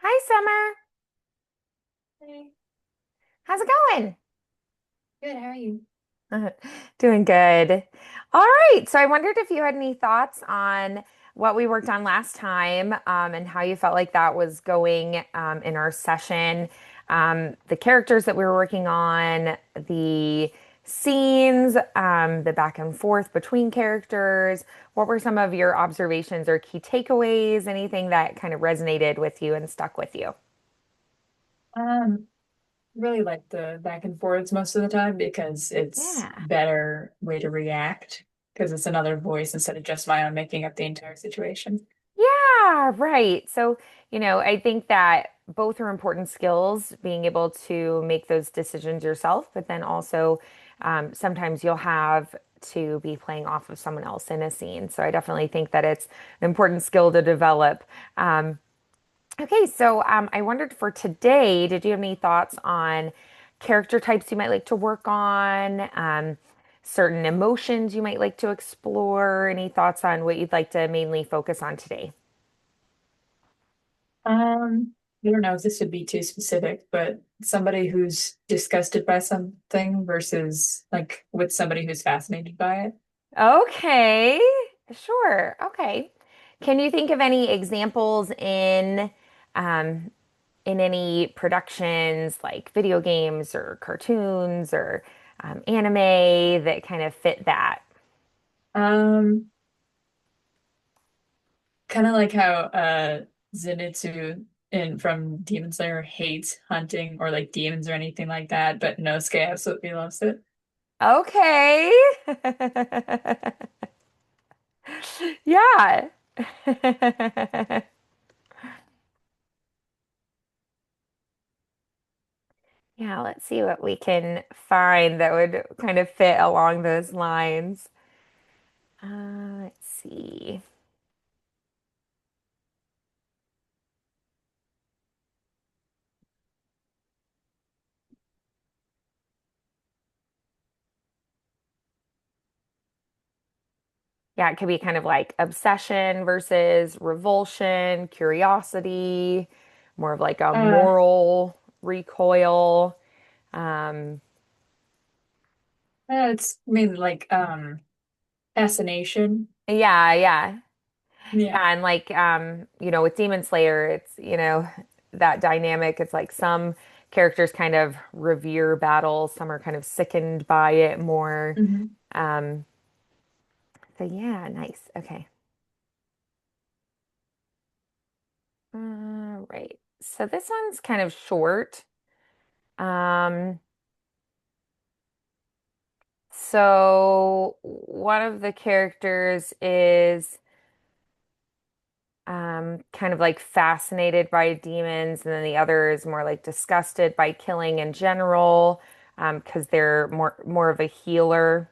Hi, Summer. Hey, How's it going? good. How are you? Doing good. All right. So I wondered if you had any thoughts on what we worked on last time, and how you felt like that was going, in our session. The characters that we were working on, the scenes, the back and forth between characters. What were some of your observations or key takeaways? Anything that kind of resonated with you and stuck with you? Um, really like the back and forths most of the time because it's Yeah. better way to react because it's another voice instead of just my own making up the entire situation. Yeah, right. So, I think that both are important skills, being able to make those decisions yourself, but then also, sometimes you'll have to be playing off of someone else in a scene. So I definitely think that it's an important skill to develop. Um, okay, so I wondered for today, did you have any thoughts on character types you might like to work on? Certain emotions you might like to explore? Any thoughts on what you'd like to mainly focus on today? I don't know if this would be too specific, but somebody who's disgusted by something versus like with somebody who's fascinated by it. Okay, sure. Okay. Can you think of any examples um, in any productions like video games or cartoons or anime that kind of fit that? Um, Kind of like how Zenitsu in from Demon Slayer hates hunting or like demons or anything like that, but Nosuke absolutely loves it. Okay. Yeah. Yeah, let's see what we can find that would kind of fit along those lines. Let's see. Yeah, it could be kind of like obsession versus revulsion, curiosity, more of like a Uh, moral recoil. Um, it's mainly like fascination. yeah, yeah. Yeah. Yeah, and like with Demon Slayer, it's, that dynamic. It's like some characters kind of revere battle, some are kind of sickened by it more. Hmm. Um, so yeah, nice. Okay. Right. So this one's kind of short. Um, So one of the characters is kind of like fascinated by demons, and then the other is more like disgusted by killing in general, because they're more of a healer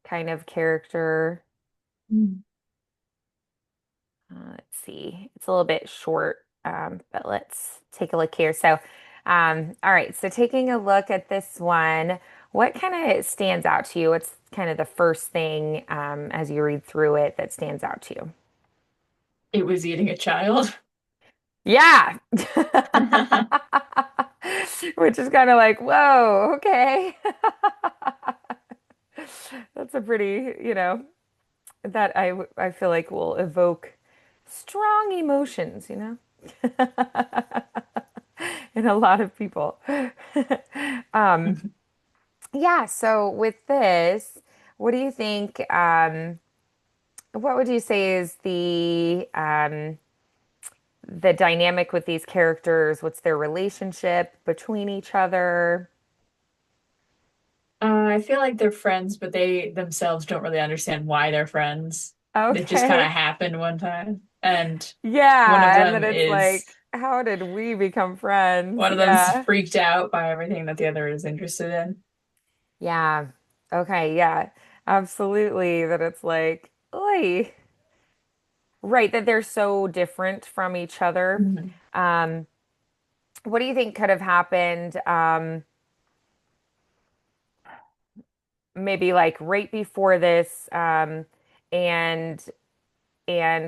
kind of character. Let's see, it's a little bit short, but let's take a look here. So, all right, so taking a look at this one, what kind of stands out to you? What's kind of the first thing, as you read through it, that stands out to you? It was eating a child. Yeah. Which is kind of like, whoa, okay. That's a pretty, that I feel like will evoke strong emotions. In a lot of people. Um, yeah, so with this, what do you think, what would you say is the dynamic with these characters? What's their relationship between each other? I feel like they're friends, but they themselves don't really understand why they're friends. It just kind of Okay. happened one time. And one of Yeah, and then them it's is like, how did we become friends? one of them's Yeah. freaked out by everything that the other is interested in. Yeah. Okay, yeah. Absolutely. That it's like, oi. Right, that they're so different from each other. Mhm. Um, what do you think could have happened, maybe like right before this, and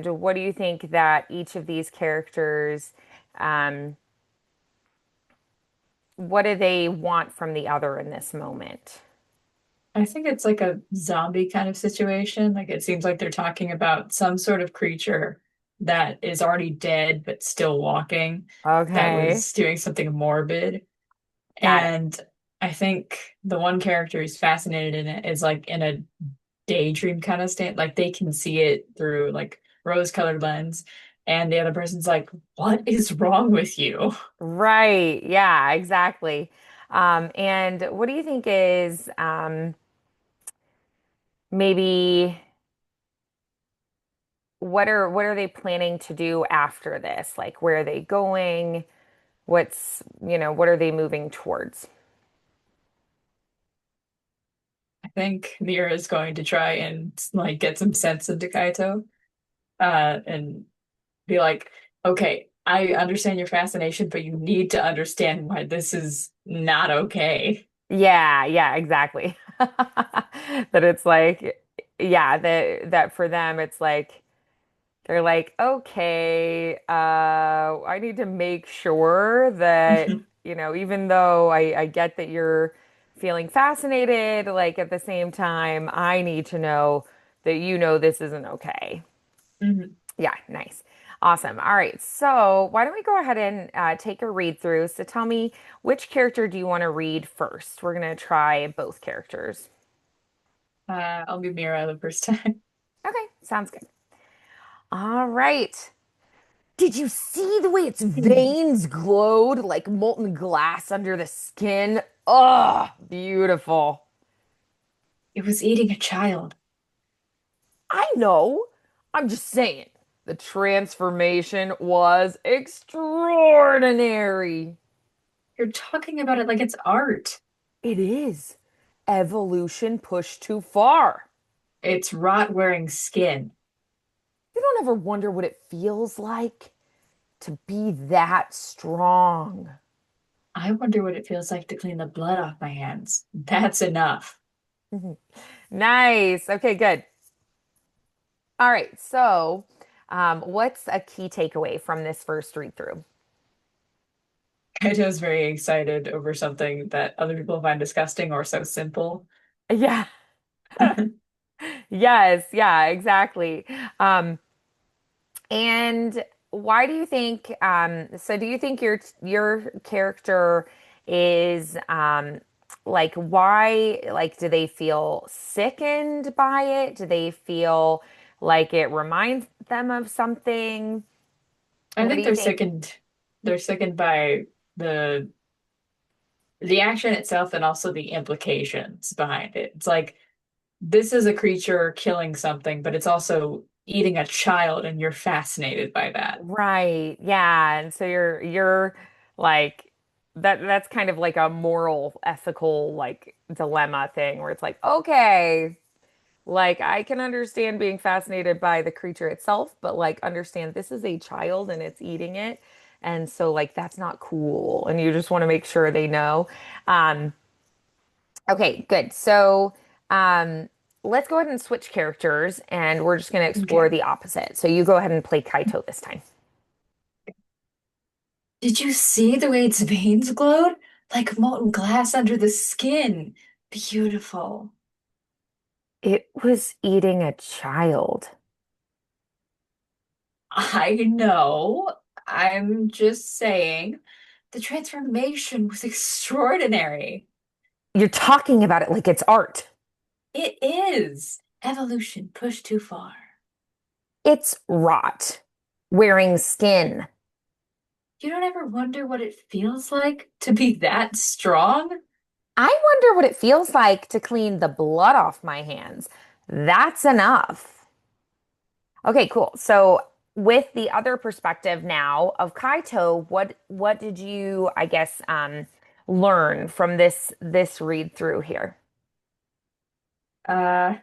what do you think that each of these characters Um, what do they want from the other in this moment? I think it's like a zombie kind of situation. Like it seems like they're talking about some sort of creature that is already dead but still walking, that Okay, was doing something morbid. got it. And I think the one character who's fascinated in it is like in a daydream kind of state. Like they can see it through like rose-colored lens. And the other person's like, what is wrong with you? Right. Yeah, exactly. And what do you think is maybe what are they planning to do after this? Like where are they going? What are they moving towards? I think Mira is going to try and like get some sense into Kaito, and be like, okay, I understand your fascination, but you need to understand why this is not okay. Yeah, yeah, exactly. That it's like, yeah, that for them it's like they're like, okay, I need to make sure that, even though I get that you're feeling fascinated, like at the same time, I need to know that this isn't okay. Mhm. Yeah, nice. Awesome. All right. So why don't we go ahead and take a read through? So tell me, which character do you want to read first? We're going to try both characters. I'll give Mira the first time. Okay, sounds good. All right. Did you see the way its veins glowed like molten glass under the skin? Oh, beautiful. It was eating a child. I know. I'm just saying. The transformation was extraordinary. You're talking about it like it's art. It is. Evolution pushed too far. It's rot wearing skin. You don't ever wonder what it feels like to be that strong. I wonder what it feels like to clean the blood off my hands. That's enough. Nice. Okay, good. All right. So, what's a key takeaway from this first read through? Kaito's very excited over something that other people find disgusting or so simple. Yeah. Yes. Yeah, exactly. Um, and why do you think, so do you think your character is like why like do they feel sickened by it? Do they feel like it reminds them of something? I What do think you think? they're sickened by the the action itself and also the implications behind it. It's like this is a creature killing something, but it's also eating a child, and you're fascinated by that. Right. Yeah. And so you're like that's kind of like a moral ethical like dilemma thing where it's like, okay, like I can understand being fascinated by the creature itself, but like understand this is a child and it's eating it. And so like that's not cool. And you just want to make sure they know. Um, okay, good. So let's go ahead and switch characters and we're just gonna explore Okay. the opposite. So you go ahead and play Kaito this time. Did you see the way its veins glowed? Like molten glass under the skin. Beautiful. It was eating a child. I know. I'm just saying the transformation was extraordinary. You're talking about it like it's art. It is. Evolution pushed too far. It's rot. Wearing skin. You don't ever wonder what it feels like to be that strong? I wonder what it feels like to clean the blood off my hands. That's enough. Okay, cool. So with the other perspective now of Kaito, what did you, I guess, learn from this read through here? Uh,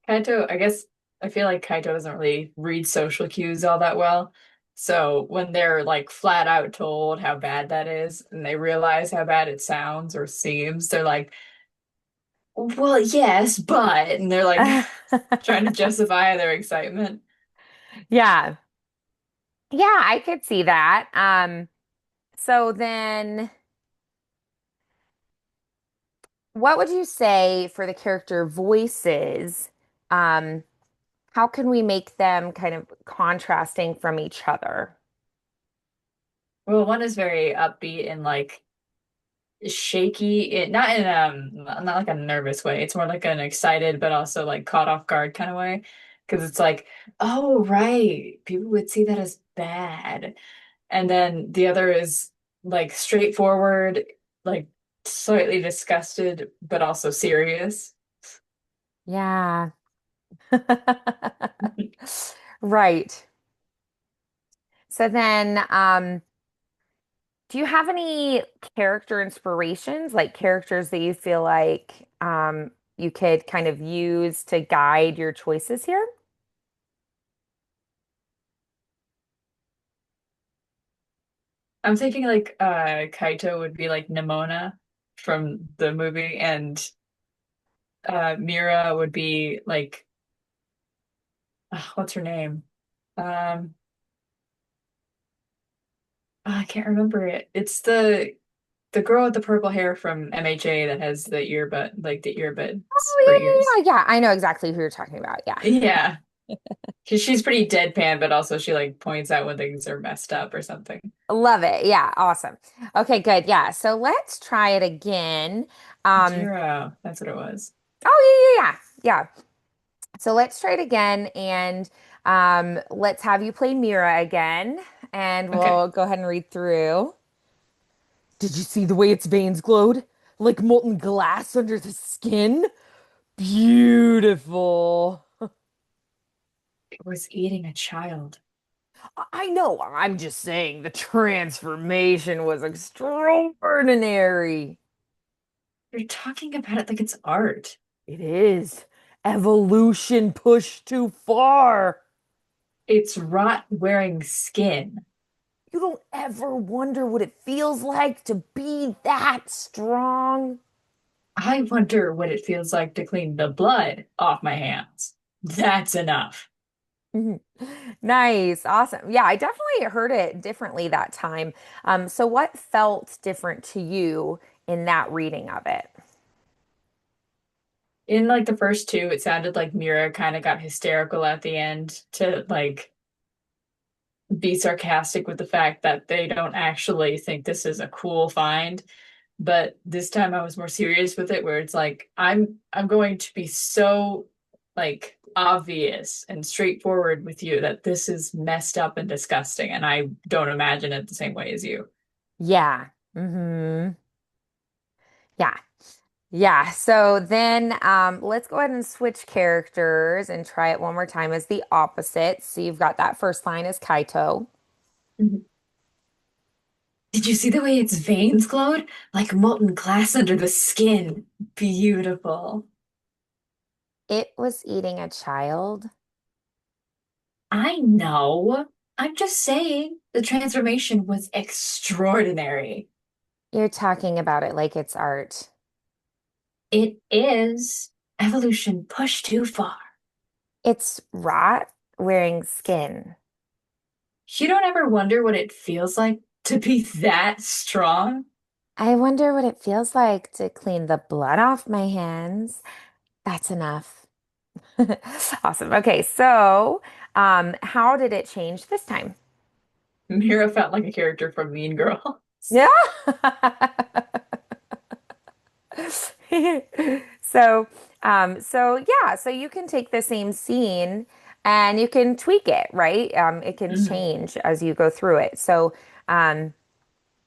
Kaito, I guess I feel like Kaito doesn't really read social cues all that well. So when they're like flat out told how bad that is, and they realize how bad it sounds or seems, they're like, well, yes, but, and they're like trying to justify their excitement. Yeah. Yeah, I could see that. So then what would you say for the character voices? Um, how can we make them kind of contrasting from each other? Well, one is very upbeat and like shaky, not in not like a nervous way. It's more like an excited but also like caught off guard kind of way. Because it's like, oh right, people would see that as bad. And then the other is like straightforward, like slightly disgusted, but also serious. Yeah. Right. So then, do you have any character inspirations, like characters that you feel like you could kind of use to guide your choices here? I'm thinking like Kaito would be like Nimona from the movie, and Mira would be like what's her name? Um, I can't remember it. It's the girl with the purple hair from MHA that has the earbud, like the earbuds for Oh, ears. yeah, yeah, yeah. I know exactly who you're talking about. Yeah. Yeah, because she's pretty deadpan, but also she like points out when things are messed up or something. Love it. Yeah, awesome. Okay, good. Yeah. So let's try it again. Um, Jiro, that's what it was. oh yeah, yeah, yeah. Yeah. So let's try it again and let's have you play Mira again and Okay. we'll go ahead and read through. Did you see the way its veins glowed? Like molten glass under the skin? Beautiful. It was eating a child. I know, I'm just saying the transformation was extraordinary. You're talking about it like it's art. It is. Evolution pushed too far. It's rot wearing skin. You don't ever wonder what it feels like to be that strong. I wonder what it feels like to clean the blood off my hands. That's enough. Nice. Awesome. Yeah, I definitely heard it differently that time. So what felt different to you in that reading of it? In like the first two, it sounded like Mira kind of got hysterical at the end to like be sarcastic with the fact that they don't actually think this is a cool find. But this time I was more serious with it, where it's like I'm going to be so like obvious and straightforward with you that this is messed up and disgusting, and I don't imagine it the same way as you. Yeah. Yeah. Yeah. So then let's go ahead and switch characters and try it one more time as the opposite. So you've got that first line as Kaito. Mhm. Did you see the way its veins glowed? Like molten glass under the skin. Beautiful. It was eating a child. I know. I'm just saying the transformation was extraordinary. You're talking about it like it's art. It is evolution pushed too far. It's rot wearing skin. You don't ever wonder what it feels like to be that strong? I wonder what it feels like to clean the blood off my hands. That's enough. Awesome. Okay, so how did it change this time? Mira felt like a character from Mean Girls. Yeah. So, so you can take the same scene and you can tweak it, right? It can Mhm. change as you go through it. So, um,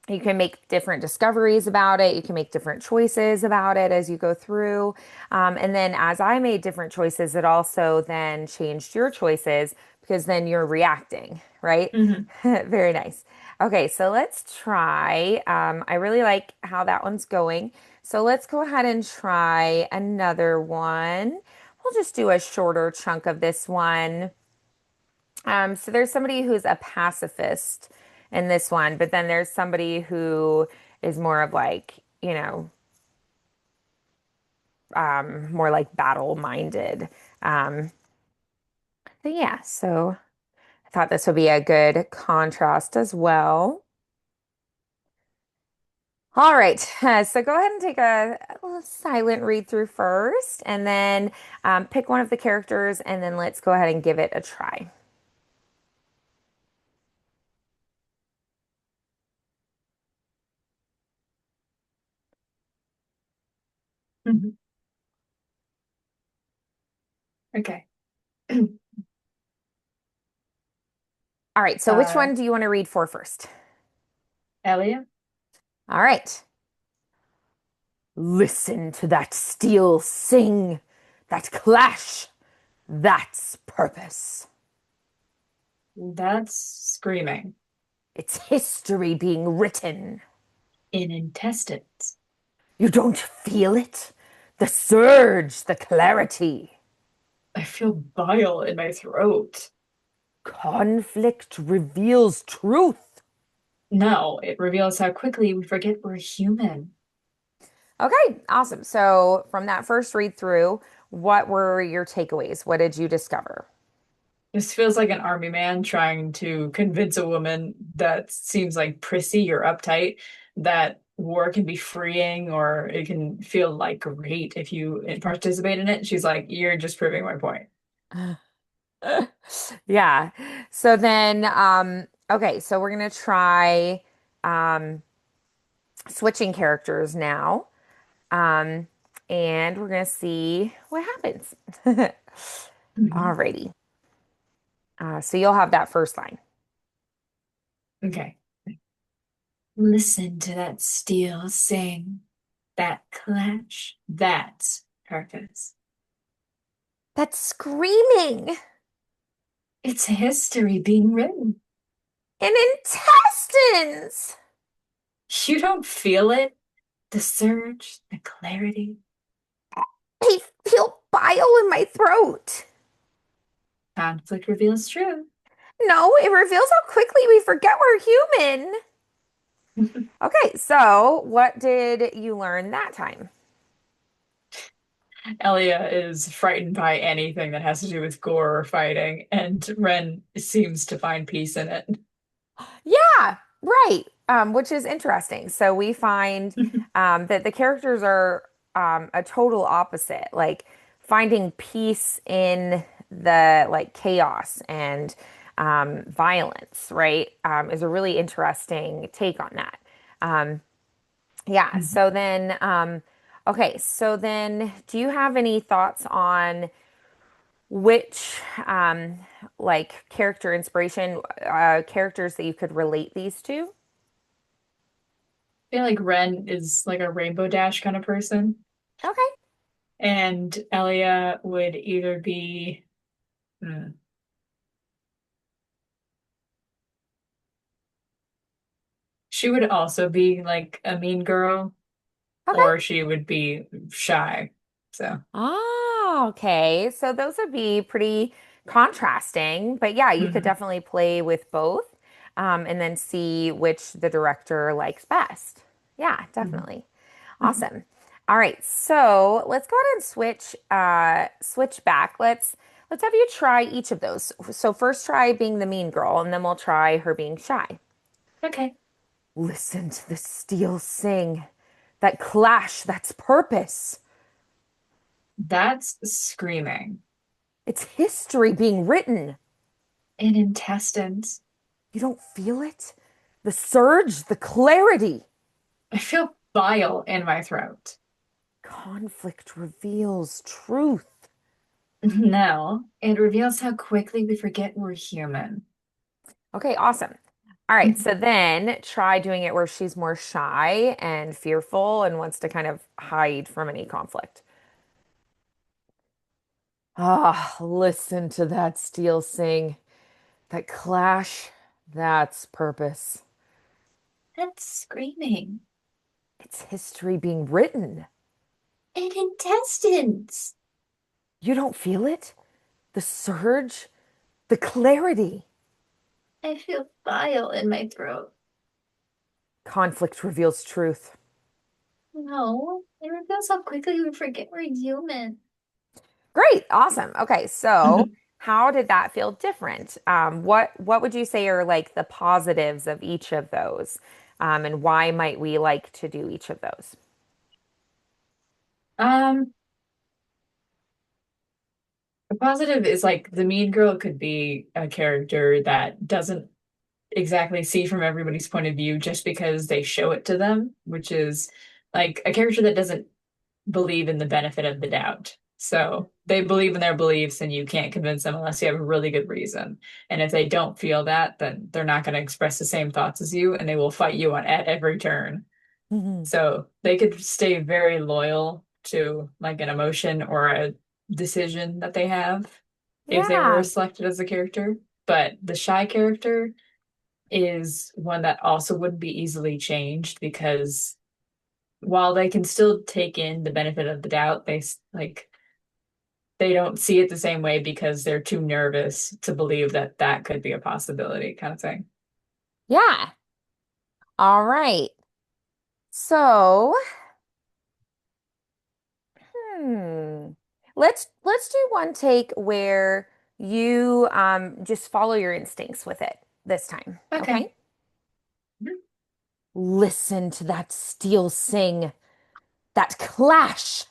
you can make different discoveries about it. You can make different choices about it as you go through. And then as I made different choices, it also then changed your choices because then you're reacting, right? Mhm. Very nice. Okay, so let's try. I really like how that one's going. So let's go ahead and try another one. We'll just do a shorter chunk of this one. So there's somebody who's a pacifist in this one, but then there's somebody who is more of like, more like battle minded. Um, but yeah, so Thought this would be a good contrast as well. All right, so go ahead and take a little silent read through first, and then pick one of the characters, and then let's go ahead and give it a try. Mhm. Okay. All right, so which Uh, one do you want to read for first? Elia, All right. Listen to that steel sing, that clash, that's purpose. that's screaming It's history being written. in intestines. You don't feel it? The surge, the clarity. I feel bile in my throat. Conflict reveals truth. No, it reveals how quickly we forget we're human. Okay, awesome. So, from that first read through, what were your takeaways? What did you discover? This feels like an army man trying to convince a woman that seems like prissy or uptight that war can be freeing or it can feel like great if you participate in it. She's like, you're just proving my point. Yeah. So then, okay, so we're gonna try um, switching characters now. Um, and we're gonna see what happens. Mhm. Alrighty. So you'll have that first line. Okay. Listen to that steel sing, that clash, that's purpose. That's screaming It's history being written. in intestines. You don't feel it? The surge, the clarity. I feel bile in my throat. Conflict reveals truth. No, it reveals how quickly we forget we're human. Okay, so what did you learn that time? Elia is frightened by anything that has to do with gore or fighting, and Ren seems to find peace in it. Yeah, right. Which is interesting. So we find that the characters are a total opposite, like finding peace in the like chaos and violence, right? Is a really interesting take on that. Um, yeah. So then, okay. So then, do you have any thoughts on which like character inspiration characters that you could relate these to? I feel like Ren is like a Rainbow Dash kind of person, Okay. and Elia would either be, hmm, she would also be like a mean girl, Okay. or she would be shy. So, Ah, okay. So those would be pretty contrasting, but yeah, you could mhm, definitely play with both, and then see which the director likes best. Yeah, mhm, definitely. mhm. Awesome. All right, so let's go ahead and switch back. Let's have you try each of those. So first try being the mean girl, and then we'll try her being shy. Okay. Listen to the steel sing. That clash, that's purpose. That's screaming It's history being written. in intestines. You don't feel it? The surge, the clarity. I feel bile in my throat. Conflict reveals truth. No, it reveals how quickly we forget we're human. Okay, awesome. All right, so then try doing it where she's more shy and fearful and wants to kind of hide from any conflict. Ah, listen to that steel sing. That clash, that's purpose. That's screaming. It's history being written. And intestines. You don't feel it? The surge, the clarity. I feel bile in my throat. Conflict reveals truth. No, it reveals how quickly we forget we're human. Great, awesome. Okay, so how did that feel different? What would you say are like the positives of each of those? And why might we like to do each of those? Um, a positive is like the mean girl could be a character that doesn't exactly see from everybody's point of view just because they show it to them, which is like a character that doesn't believe in the benefit of the doubt. So they believe in their beliefs, and you can't convince them unless you have a really good reason. And if they don't feel that, then they're not going to express the same thoughts as you, and they will fight you on at every turn. Mhm. So they could stay very loyal to like an emotion or a decision that they have if they were Yeah. selected as a character. But the shy character is one that also wouldn't be easily changed because while they can still take in the benefit of the doubt, like they don't see it the same way because they're too nervous to believe that that could be a possibility, kind of thing. Yeah. All right. So, hmm. Let's do one take where you just follow your instincts with it this time, Okay. okay? Listen to that steel sing, that clash.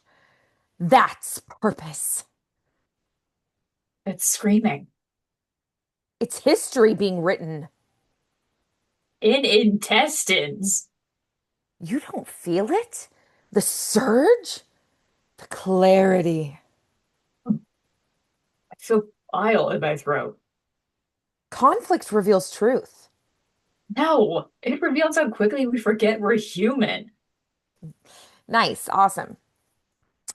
That's purpose. It's screaming. It's history being written. In intestines. You don't feel it? The surge? The clarity. I feel bile in my throat. Conflict reveals truth. No, it reveals how quickly we forget we're human. Nice, awesome.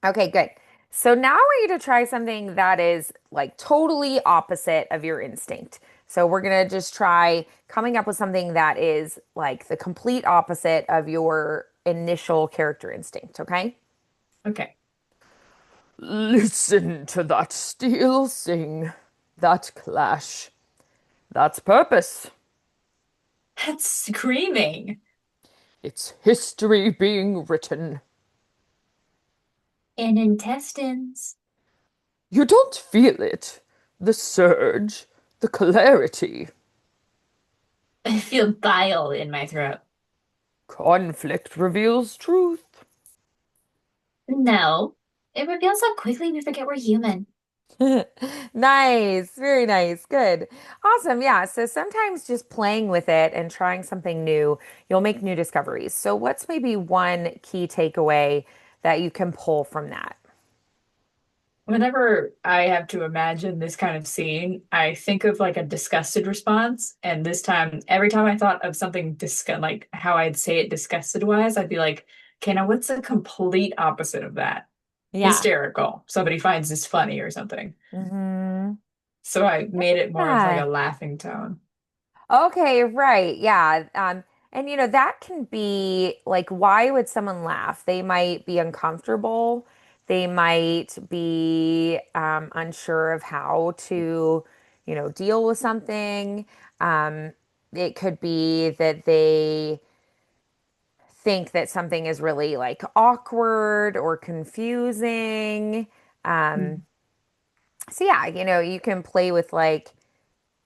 Okay, good. So now I want you to try something that is like totally opposite of your instinct. So we're gonna just try coming up with something that is like the complete opposite of your initial character instinct, okay? Okay. Listen to that steel sing, that clash. That's purpose. That's screaming. It's history being written. In intestines. You don't feel it. The surge, the clarity. I feel bile in my throat. Conflict reveals truth. No, it reveals how quickly we forget we're human. Nice, very nice, good. Awesome. Yeah. So sometimes just playing with it and trying something new, you'll make new discoveries. So, what's maybe one key takeaway that you can pull from that? Whenever I have to imagine this kind of scene, I think of like a disgusted response. And this time, every time I thought of something like how I'd say it disgusted wise, I'd be like, okay, now what's the complete opposite of that? Yeah. Hysterical. Somebody finds this funny or something. Hmm. So I made it more of like a Yeah. laughing tone. Okay, right. Yeah. And that can be like, why would someone laugh? They might be uncomfortable. They might be unsure of how to, deal with something. Um, it could be that they think that something is really like awkward or confusing. Um, Mm. so yeah, you can play with like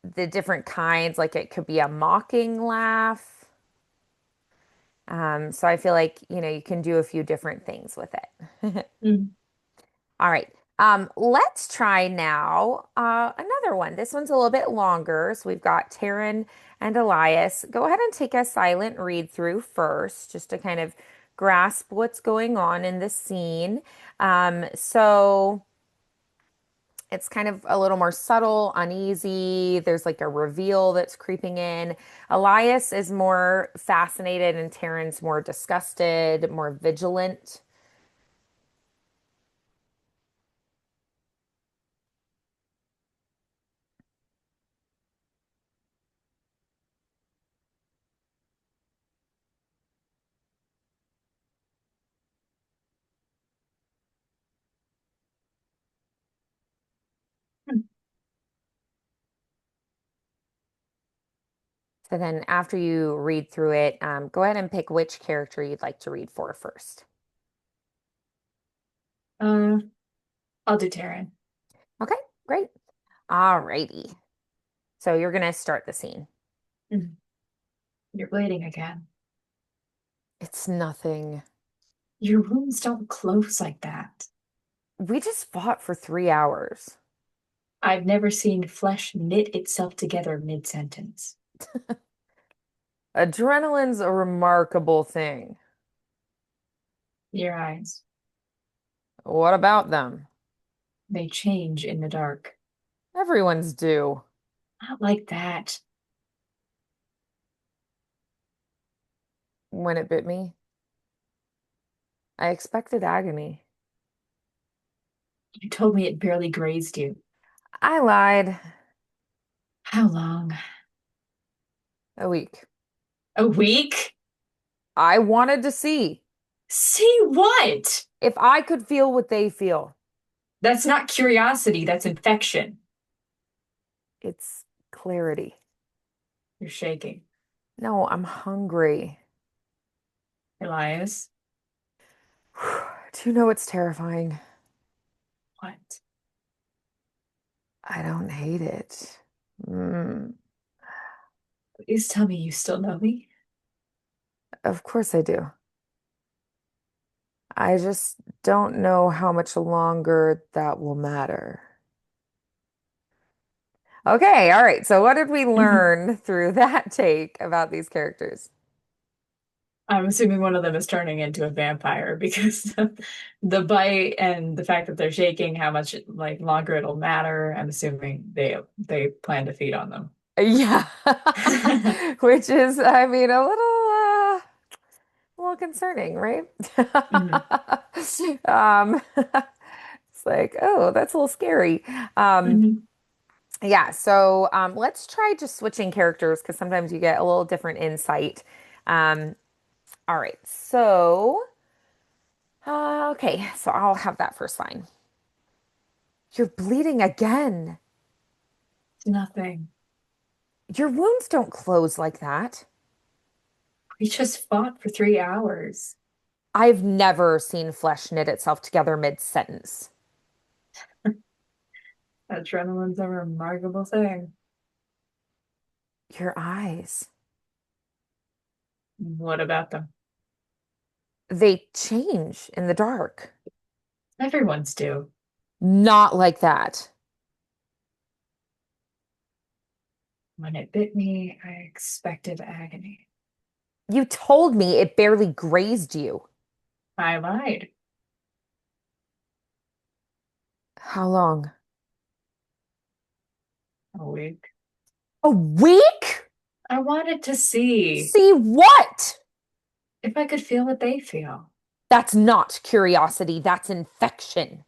the different kinds, like it could be a mocking laugh. So I feel like, you can do a few different things with it. Mm. All right. Let's try now another one. This one's a little bit longer. So we've got Taryn and Elias. Go ahead and take a silent read through first, just to kind of grasp what's going on in the scene. So it's kind of a little more subtle, uneasy. There's like a reveal that's creeping in. Elias is more fascinated, and Taryn's more disgusted, more vigilant. So then, after you read through it, go ahead and pick which character you'd like to read for first. Uh, I'll do Taryn. Okay, great. Alrighty. So you're gonna start the scene. Mhm. You're bleeding again. It's nothing. Your wounds don't close like that. We just fought for 3 hours. I've never seen flesh knit itself together mid-sentence. Adrenaline's a remarkable thing. Your eyes, What about them? they change in the dark. Everyone's do. Not like that. When it bit me, I expected agony. You told me it barely grazed you. I lied. How long? A week. A week? I wanted to see See what? if I could feel what they feel. That's not curiosity, that's infection. It's clarity. You're shaking. No, I'm hungry. Elias, Do you know what's terrifying? what? I don't hate it. Mm, Please tell me you still know me. of course I do. I just don't know how much longer that will matter. Okay, all right. So what did we learn through that take about these characters? I'm assuming one of them is turning into a vampire because the bite and the fact that they're shaking, how much like longer it'll matter. I'm assuming they plan to feed on them. Yeah. Which is, I mean, a little concerning, right? Mhm. It's like, oh, that's a little scary. Um, Mhm. yeah, so let's try just switching characters because sometimes you get a little different insight. Um, all right, so okay, so I'll have that first line. You're bleeding again. Nothing. Your wounds don't close like that. We just fought for 3 hours. I've never seen flesh knit itself together mid-sentence. Adrenaline's a remarkable thing. Your eyes, What about them? they change in the dark. Everyone's do. Not like that. When it bit me, I expected agony. You told me it barely grazed you. I lied. How long? A week. A week? I wanted to see See what? if I could feel what they feel. That's not curiosity, that's infection.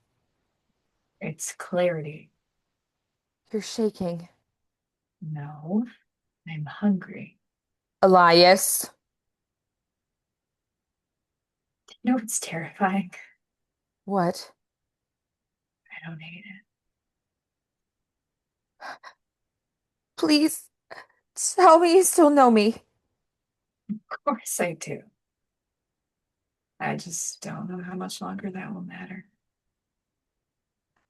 It's clarity. You're shaking. No, I'm hungry. Elias, You know what's terrifying? what? I don't hate it. Please tell me you still know me. Of course I do. I just don't know how much longer that will matter.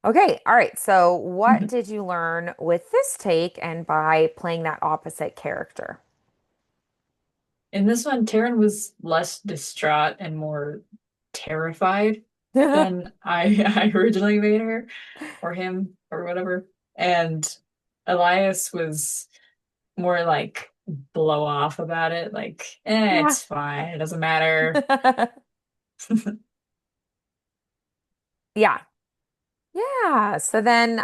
Okay, all right. So, what Mhm. did you learn with this take and by playing that opposite character? In this one, Taryn was less distraught and more terrified than I, I originally made her or him or whatever. And Elias was more like blow off about it, like, Yeah. it's fine, it doesn't matter. Yeah. Yeah. So then,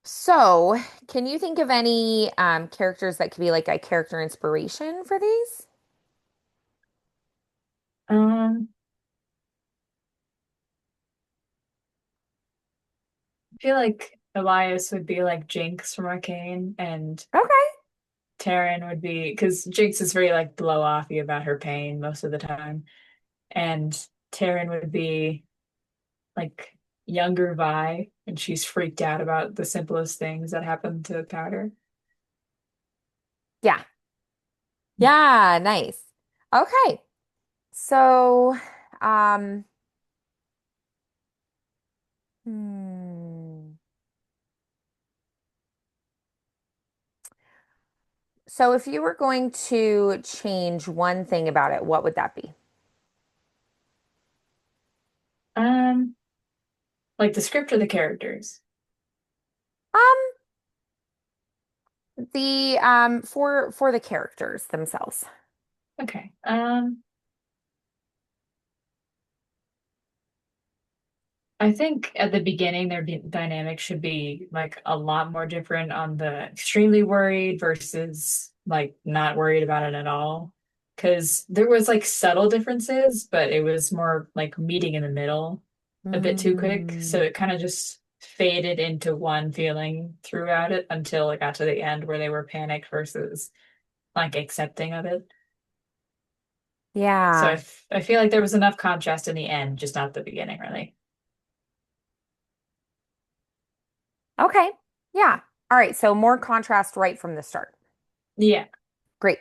so can you think of any characters that could be like a character inspiration for these? Um, I feel like Elias would be like Jinx from Arcane, and Okay. Taryn would be because Jinx is very like blow offy about her pain most of the time, and Taryn would be like younger Vi, and she's freaked out about the simplest things that happen to Powder. Yeah. Yeah, nice. Okay. So, um, Hmm. So if you were going to change one thing about it, what would that be? Um, like the script or the characters? Um, the for the characters themselves. Okay. I think at the beginning their dynamic should be like a lot more different on the extremely worried versus like not worried about it at all. Because there was like subtle differences, but it was more like meeting in the middle a bit too quick. So Mm, it kind of just faded into one feeling throughout it until it got to the end where they were panicked versus like accepting of it. So yeah. I feel like there was enough contrast in the end, just not the beginning, really. Okay. Yeah. All right. So more contrast right from the start. Yeah, Great.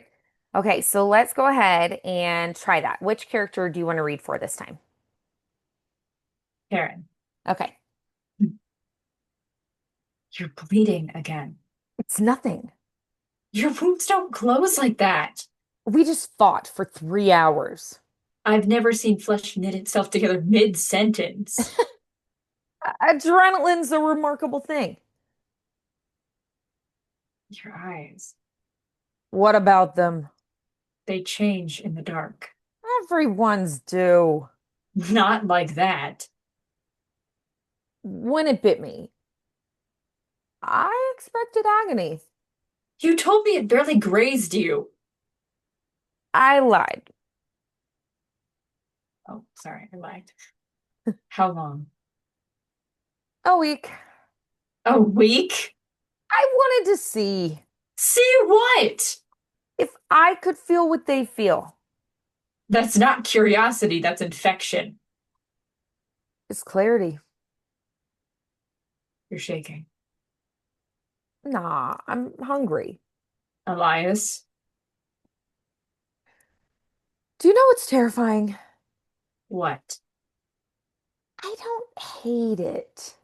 Okay. So let's go ahead and try that. Which character do you want to read for this time? Karen. Okay. You're bleeding again. It's nothing. Your wounds don't close like that. We just fought for 3 hours. I've never seen flesh knit itself together mid-sentence. Adrenaline's a remarkable thing. Your eyes, What about them? they change in the dark. Everyone's do. Not like that. When it bit me, I expected agony. You told me it barely grazed you. I lied. Oh, sorry, I lied. How long? A week. A week? I wanted to see See what? if I could feel what they feel. That's not curiosity, that's infection. It's clarity. You're shaking. Nah, I'm hungry. Elias, Do you know what's terrifying? what? I don't hate it.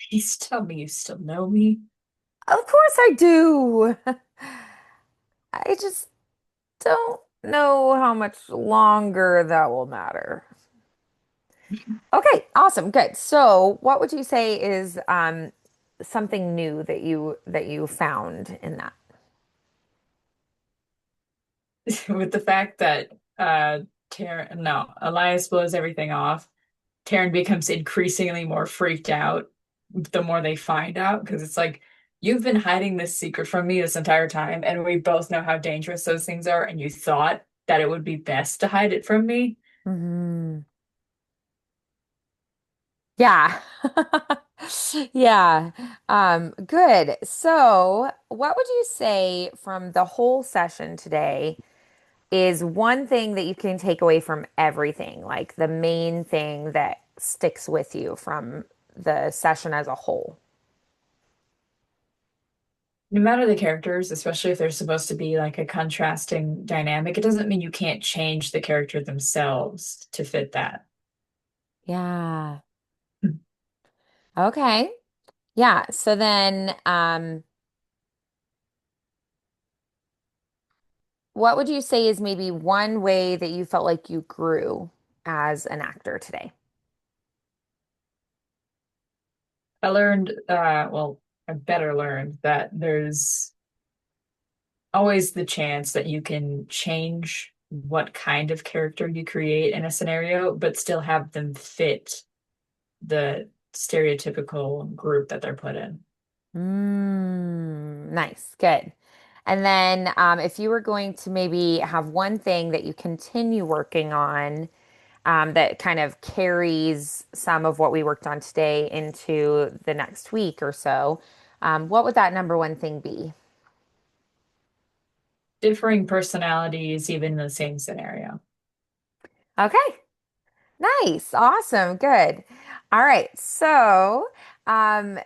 Please tell me you still know me. Of course I do. I just don't know how much longer that will matter. Okay, awesome, good. So, what would you say is something new that you found in that? With the fact that Taryn, no, Elias blows everything off. Taryn becomes increasingly more freaked out the more they find out because it's like you've been hiding this secret from me this entire time, and we both know how dangerous those things are, and you thought that it would be best to hide it from me. Hmm. Yeah. Yeah. Good. So, what would you say from the whole session today is one thing that you can take away from everything, like the main thing that sticks with you from the session as a whole? No matter the characters, especially if they're supposed to be like a contrasting dynamic, it doesn't mean you can't change the character themselves to fit that. Yeah. Okay. Yeah. So then, what would you say is maybe one way that you felt like you grew as an actor today? I learned, well, I better learned that there's always the chance that you can change what kind of character you create in a scenario, but still have them fit the stereotypical group that they're put in. Nice. Good. And then, if you were going to maybe have one thing that you continue working on, that kind of carries some of what we worked on today into the next week or so, what would that number one thing be? Differing personalities, even in the same scenario. Okay. Nice. Awesome. Good. All right. So, um,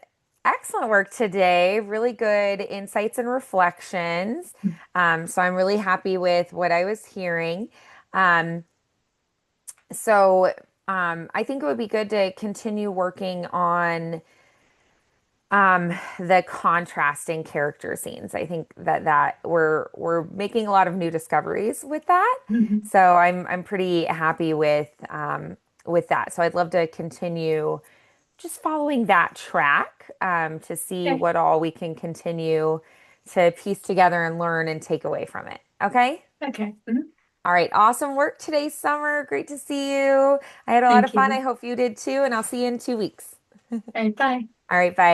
excellent work today. Really good insights and reflections. So I'm really happy with what I was hearing. Um, so I think it would be good to continue working on the contrasting character scenes. I think that we're making a lot of new discoveries with that. Mhm. So I'm pretty happy with that. So I'd love to continue just following that track to see Okay. what all we can continue to piece together and learn and take away from it. Okay? Okay. Mhm. All right. Awesome work today, Summer. Great to see you. I had a lot of Thank fun. I you. hope you did too, and I'll see you in 2 weeks. Okay, bye. All right. Bye.